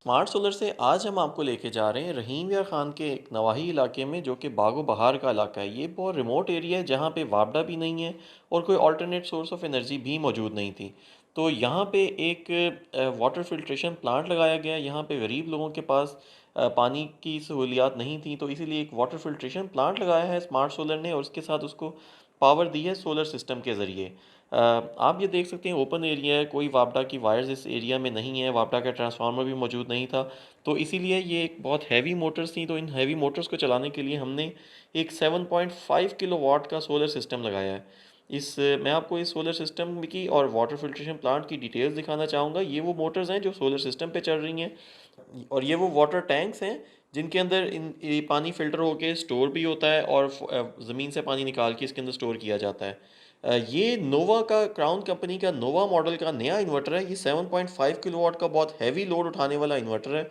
Smart solar से आज हम आपको लेके जा रहे हैं रहीम यार खान के एक नवाही इलाके में, जो कि बागो बहार का इलाका है। ये बहुत रिमोट एरिया है जहाँ पे वापडा भी नहीं है और कोई अल्टरनेट सोर्स ऑफ एनर्जी भी मौजूद नहीं थी। तो यहाँ पे एक वाटर फिल्ट्रेशन प्लांट लगाया गया। यहाँ पे गरीब लोगों के पास पानी की सहूलियात नहीं थी, तो इसीलिए एक वाटर फिल्ट्रेशन प्लांट लगाया है स्मार्ट सोलर ने और उसके साथ उसको पावर दी है सोलर सिस्टम के ज़रिए। आप ये देख सकते हैं ओपन एरिया है, कोई वापडा की वायर्स इस एरिया में नहीं है, वापडा का ट्रांसफार्मर भी मौजूद नहीं था। तो इसीलिए ये एक बहुत हैवी मोटर्स थी, तो इन हैवी मोटर्स को चलाने के लिए हमने एक 7.5 किलोवाट का सोलर सिस्टम लगाया है। मैं आपको इस सोलर सिस्टम की और वाटर फिल्ट्रेशन प्लांट की डिटेल्स दिखाना चाहूँगा। ये वो मोटर्स हैं जो सोलर सिस्टम पे चल रही हैं और ये वो वाटर टैंक्स हैं जिनके अंदर ये पानी फ़िल्टर होके स्टोर भी होता है और ज़मीन से पानी निकाल के इसके अंदर स्टोर किया जाता है। ये नोवा का, क्राउन कंपनी का नोवा मॉडल का नया इन्वर्टर है। ये 7.5 किलोवाट का बहुत हैवी लोड उठाने वाला इन्वर्टर है।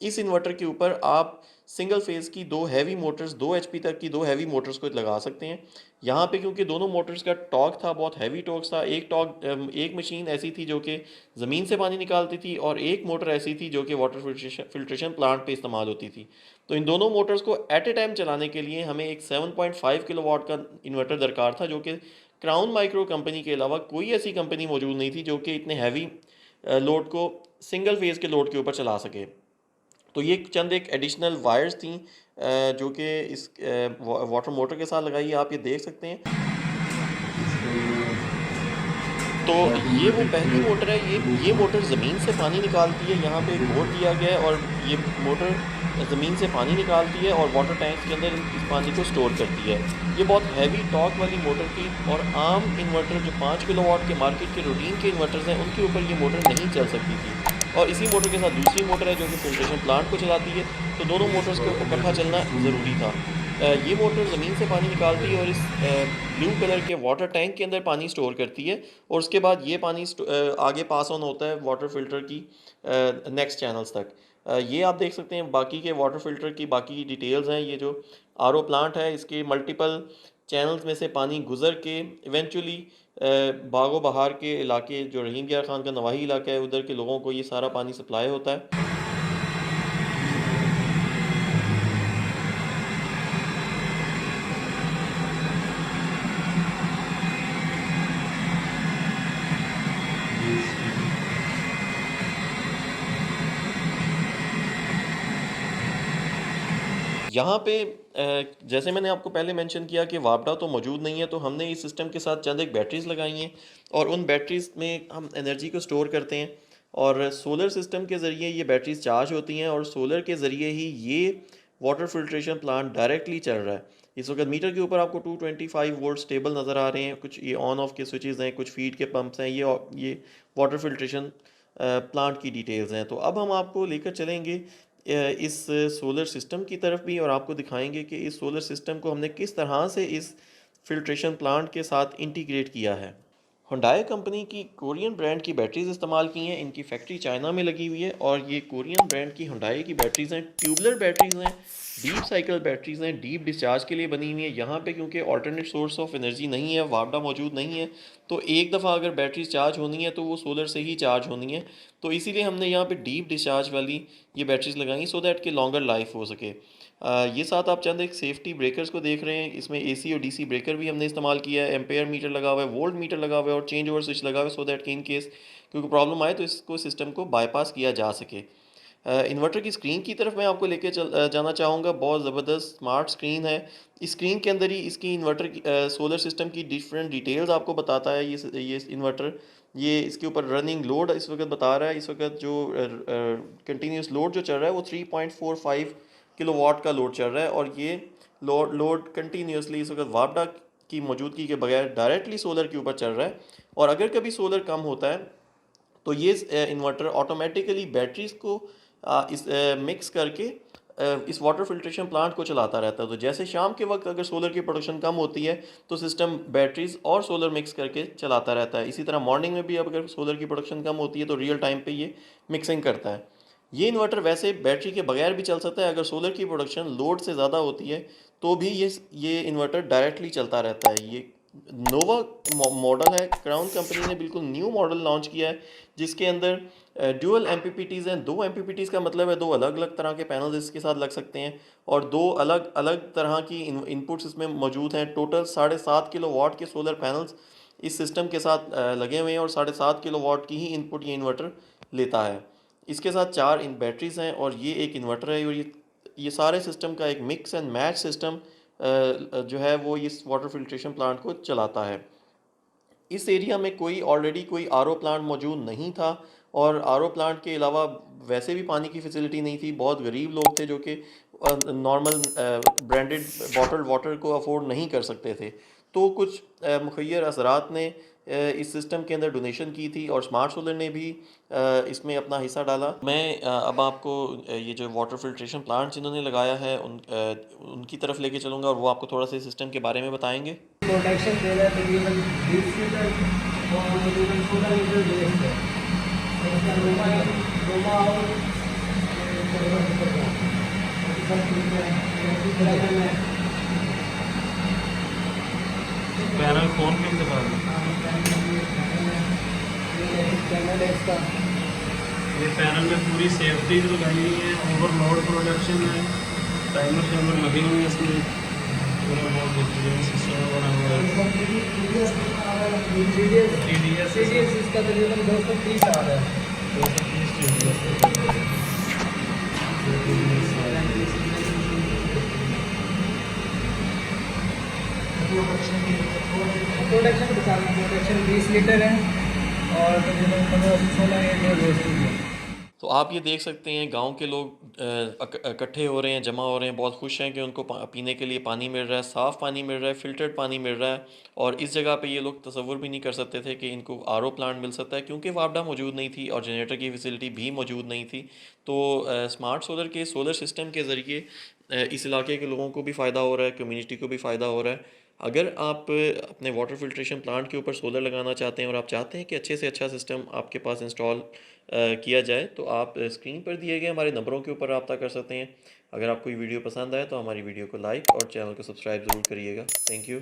इस इन्वर्टर के ऊपर आप सिंगल फेज़ की 2 हैवी मोटर्स, 2 एचपी तक की 2 हैवी मोटर्स को लगा सकते हैं। यहाँ पे क्योंकि दोनों मोटर्स का टॉर्क था, बहुत हैवी टॉर्क था। एक मशीन ऐसी थी जो कि ज़मीन से पानी निकालती थी और एक मोटर ऐसी थी जो कि वाटर फिल्ट्रेशन प्लांट पे इस्तेमाल होती थी। तो इन दोनों मोटर्स को एट ए टाइम चलाने के लिए हमें एक 7.5 किलोवाट का इन्वर्टर दरकार था, जो कि क्राउन माइक्रो कंपनी के अलावा कोई ऐसी कंपनी मौजूद नहीं थी जो कि इतने हैवी लोड को सिंगल फेज़ के लोड के ऊपर चला सके। तो ये चंद एक एडिशनल वायर्स थी जो कि इस वाटर मोटर के साथ लगाई है, आप ये देख सकते हैं। तो ये वो पहली मोटर है। ये मोटर ज़मीन से पानी निकालती है। यहाँ पे एक बोर दिया गया है और ये मोटर ज़मीन से पानी निकालती है और वाटर टैंक्स के अंदर इस पानी को स्टोर करती है। ये बहुत हैवी टॉर्क वाली मोटर थी और आम इन्वर्टर जो 5 किलोवाट के मार्केट के रूटीन के इन्वर्टर्स हैं, उनके ऊपर ये मोटर नहीं चल सकती थी। और इसी मोटर के साथ दूसरी मोटर है जो कि फिल्ट्रेशन प्लांट को चलाती है। तो दोनों मोटर्स को इकट्ठा चलना ज़रूरी था। ये मोटर ज़मीन से पानी निकालती है और इस ब्लू कलर के वाटर टैंक के अंदर पानी स्टोर करती है और उसके बाद ये पानी आगे पास ऑन होता है वाटर फिल्टर की नेक्स्ट चैनल्स तक। ये आप देख सकते हैं बाकी के वाटर फिल्टर की बाकी डिटेल्स हैं। ये जो आरओ प्लांट है, इसके मल्टीपल चैनल्स में से पानी गुजर के इवेंचुअली बागो बहार के इलाके, जो रहीम यार खान का नवाही इलाका है, उधर के लोगों को ये सारा पानी सप्लाई होता है। यहाँ पे जैसे मैंने आपको पहले मेंशन किया कि वापडा तो मौजूद नहीं है, तो हमने इस सिस्टम के साथ चंद एक बैटरीज लगाई हैं और उन बैटरीज में हम एनर्जी को स्टोर करते हैं और सोलर सिस्टम के ज़रिए ये बैटरीज चार्ज होती हैं और सोलर के ज़रिए ही ये वाटर फिल्ट्रेशन प्लांट डायरेक्टली चल रहा है। इस वक्त मीटर के ऊपर आपको 225 वोल्ट स्टेबल नज़र आ रहे हैं। कुछ ये ऑन ऑफ के स्विचेस हैं, कुछ फीड के पंप्स हैं। ये वाटर फिल्ट्रेशन प्लांट की डिटेल्स हैं। तो अब हम आपको लेकर चलेंगे इस सोलर सिस्टम की तरफ भी और आपको दिखाएंगे कि इस सोलर सिस्टम को हमने किस तरह से इस फिल्ट्रेशन प्लांट के साथ इंटीग्रेट किया है। हुंडई कंपनी की कोरियन ब्रांड की बैटरीज इस्तेमाल की हैं। इनकी फैक्ट्री चाइना में लगी हुई है और ये कोरियन ब्रांड की हुंडई की बैटरीज हैं, ट्यूबलर बैटरीज हैं, डीप साइकिल बैटरीज हैं, डीप डिस्चार्ज के लिए बनी हुई है। यहाँ पे क्योंकि ऑल्टरनेट सोर्स ऑफ एनर्जी नहीं है, वापडा मौजूद नहीं है, तो एक दफ़ा अगर बैटरीज चार्ज होनी है तो वो सोलर से ही चार्ज होनी है। तो इसीलिए हमने यहाँ पे डीप डिस्चार्ज वाली ये बैटरीज लगाई सो दैट कि लॉन्गर लाइफ हो सके। ये साथ आप चंद एक सेफ्टी ब्रेकर्स को देख रहे हैं। इसमें एसी और डीसी ब्रेकर भी हमने इस्तेमाल किया है, एम्पेयर मीटर लगा हुआ है, वोल्ट मीटर लगा हुआ है और चेंज ओवर स्विच लगा हुआ है सो दैट कि इन केस क्योंकि प्रॉब्लम आए तो इसको सिस्टम को बाईपास किया जा सके। इन्वर्टर की स्क्रीन की तरफ मैं आपको लेके जाना चाहूँगा। बहुत ज़बरदस्त स्मार्ट स्क्रीन है। इस स्क्रीन के अंदर ही इसकी इन्वर्टर की सोलर सिस्टम की डिफरेंट डिटेल्स आपको बताता है। ये इन्वर्टर, ये इसके ऊपर रनिंग लोड इस वक्त बता रहा है। इस वक्त जो कंटिन्यूस लोड जो चल रहा है वो 3.45 किलोवाट का लोड चल रहा है और ये लोड कंटिन्यूसली इस वक्त वापडा की मौजूदगी के बगैर डायरेक्टली सोलर के ऊपर चल रहा है। और अगर कभी सोलर कम होता है तो ये इन्वर्टर ऑटोमेटिकली बैटरीज को इस मिक्स करके इस वाटर फिल्ट्रेशन प्लांट को चलाता रहता है। तो जैसे शाम के वक्त अगर सोलर की प्रोडक्शन कम होती है तो सिस्टम बैटरीज और सोलर मिक्स करके चलाता रहता है। इसी तरह मॉर्निंग में भी अब अगर सोलर की प्रोडक्शन कम होती है तो रियल टाइम पे ये मिक्सिंग करता है। ये इन्वर्टर वैसे बैटरी के बगैर भी चल सकता है। अगर सोलर की प्रोडक्शन लोड से ज़्यादा होती है तो भी ये इन्वर्टर डायरेक्टली चलता रहता है। ये नोवा मॉडल है, क्राउन कंपनी ने बिल्कुल न्यू मॉडल लॉन्च किया है जिसके अंदर ड्यूअल एमपीपीटीज़ हैं। दो एमपीपीटीज़ का मतलब है दो अलग अलग तरह के पैनल्स इसके साथ लग सकते हैं और दो अलग अलग तरह की इनपुट्स इसमें मौजूद हैं। टोटल 7.5 किलो वाट के सोलर पैनल्स इस सिस्टम के साथ लगे हुए हैं और 7.5 किलो वाट की ही इनपुट ये इन्वर्टर लेता है। इसके साथ 4 इन बैटरीज हैं और ये एक इन्वर्टर है और ये सारे सिस्टम का एक मिक्स एंड मैच सिस्टम जो है वो इस वाटर फिल्ट्रेशन प्लांट को चलाता है। इस एरिया में कोई ऑलरेडी कोई आरओ प्लांट मौजूद नहीं था और आरओ प्लांट के अलावा वैसे भी पानी की फैसिलिटी नहीं थी। बहुत गरीब लोग थे जो कि नॉर्मल ब्रांडेड बॉटल्ड वाटर को अफोर्ड नहीं कर सकते थे। तो कुछ मुखैर असरात ने इस सिस्टम के अंदर डोनेशन की थी और स्मार्ट सोलर ने भी इसमें अपना हिस्सा डाला। मैं अब आपको ये जो वाटर फिल्ट्रेशन प्लांट जिन्होंने लगाया है उनकी तरफ लेके चलूँगा और वो आपको थोड़ा सा सिस्टम के बारे में बताएंगे। प्रोटेक्शन दे रहा है तकरीबन 20 लीटर और तकरीबन 16 लीटर वेस्ट है। और इसका रोमा और पैनल फोन के दिखा दो। पैनल है इसका। ये पैनल में पूरी सेफ्टी लगाई हुई है, ओवरलोड प्रोटेक्शन है, टाइमर शाइमर लगे हुए हैं इसमें, पूरा बहुत बेहतरीन सिस्टम बना हुआ है। TDS इसका तकरीबन 230 आ रहा है। 230 TDS। प्रोटेक्शन 20 लीटर है और तकरीबन 15 से 16 लीटर वेस्ट है। तो आप ये देख सकते हैं गांव के लोग इकट्ठे हो रहे हैं, जमा हो रहे हैं, बहुत खुश हैं कि उनको पीने के लिए पानी मिल रहा है, साफ़ पानी मिल रहा है, फ़िल्टर्ड पानी मिल रहा है। और इस जगह पे ये लोग तसव्वुर भी नहीं कर सकते थे कि इनको आरओ प्लांट मिल सकता है क्योंकि वापडा मौजूद नहीं थी और जनरेटर की फैसिलिटी भी मौजूद नहीं थी। तो स्मार्ट सोलर के सोलर सिस्टम के ज़रिए इस इलाके के लोगों को भी फ़ायदा हो रहा है, कम्युनिटी को भी फ़ायदा हो रहा है। अगर आप अपने वाटर फिल्ट्रेशन प्लांट के ऊपर सोलर लगाना चाहते हैं और आप चाहते हैं कि अच्छे से अच्छा सिस्टम आपके पास इंस्टॉल किया जाए तो आप स्क्रीन पर दिए गए हमारे नंबरों के ऊपर रब्ता कर सकते हैं। अगर आपको ये वीडियो पसंद आए तो हमारी वीडियो को लाइक और चैनल को सब्सक्राइब ज़रूर करिएगा। Thank you.